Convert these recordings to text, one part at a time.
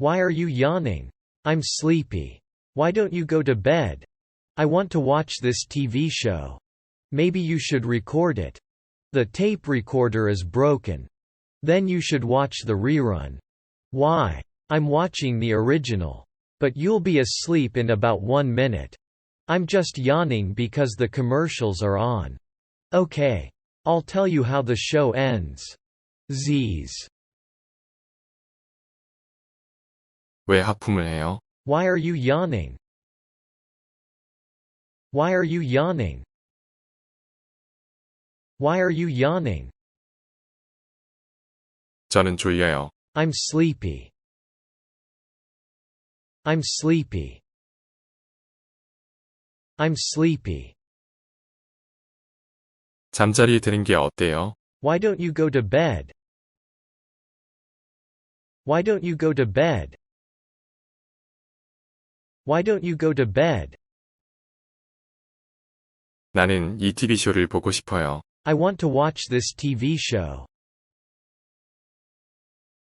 Why are you yawning? I'm sleepy. Why don't you go to bed? I want to watch this TV show. Maybe you should record it. The tape recorder is broken. Then you should watch the rerun. Why? I'm watching the original. But you'll be asleep in about 1 minute. I'm just yawning because the commercials are on. Okay. I'll tell you how the show ends. Z's. 왜 하품을 해요? Why are you yawning? Why are you yawning? Why are you yawning? 저는 졸려요. I'm sleepy. I'm sleepy. I'm sleepy. 잠자리에 드는 게 어때요? Why don't you go to bed? Why don't you go to bed? Why don't you go to bed? 나는 이 TV쇼를 보고 싶어요. I want to watch this TV show.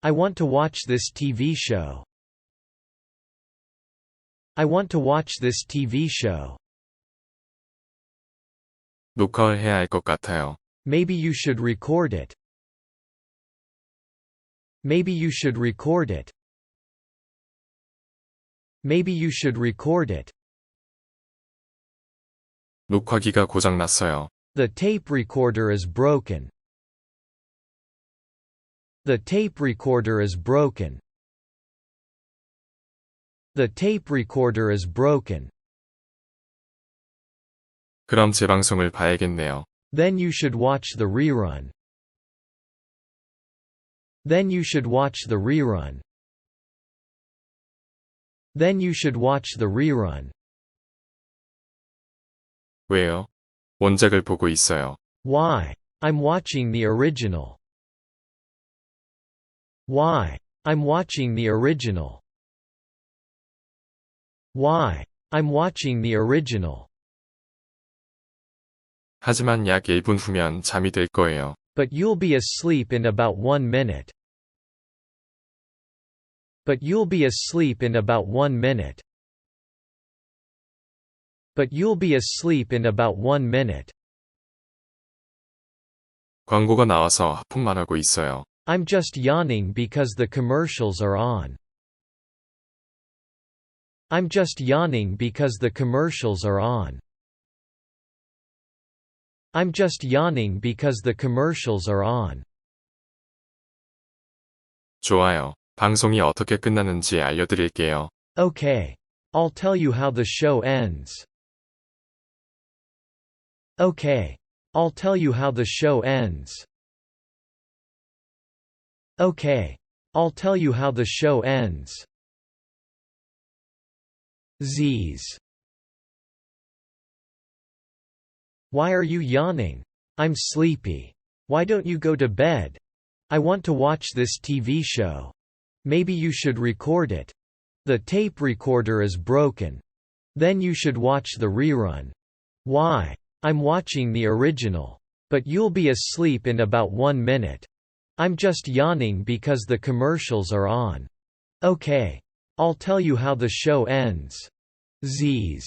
I want to watch this TV show. I want to watch this TV show. 녹화를 해야 할 것 같아요. Maybe you should record it. Maybe you should record it. Maybe you should record it. 녹화기가 고장났어요. The tape recorder is broken. The tape recorder is broken. The tape recorder is broken. 그럼 재방송을 봐야겠네요. Then you should watch the rerun. Then you should watch the rerun. Then you should watch the rerun. 왜요? 원작을 보고 있어요. Why? I'm watching the original. Why? I'm watching the original. Why? I'm watching the original. 하지만 약 1분 후면 잠이 들 거예요. But you'll be asleep in about 1 minute. But you'll be asleep in about 1 minute. But you'll be asleep in about 1 minute. 광고가 나와서 하품만 하고 있어요. I'm just yawning because the commercials are on. I'm just yawning because the commercials are on. I'm just yawning because the commercials are on. 좋아요. 방송이 어떻게 끝나는지 알려드릴게요. Okay. I'll tell you how the show ends. Okay. I'll tell you how the show ends. Okay. I'll tell you how the show ends. Z's. Why are you yawning? I'm sleepy. Why don't you go to bed? I want to watch this TV show. Maybe you should record it. The tape recorder is broken. Then you should watch the rerun. Why? I'm watching the original. But you'll be asleep in about 1 minute. I'm just yawning because the commercials are on. Okay. I'll tell you how the show ends. Z's.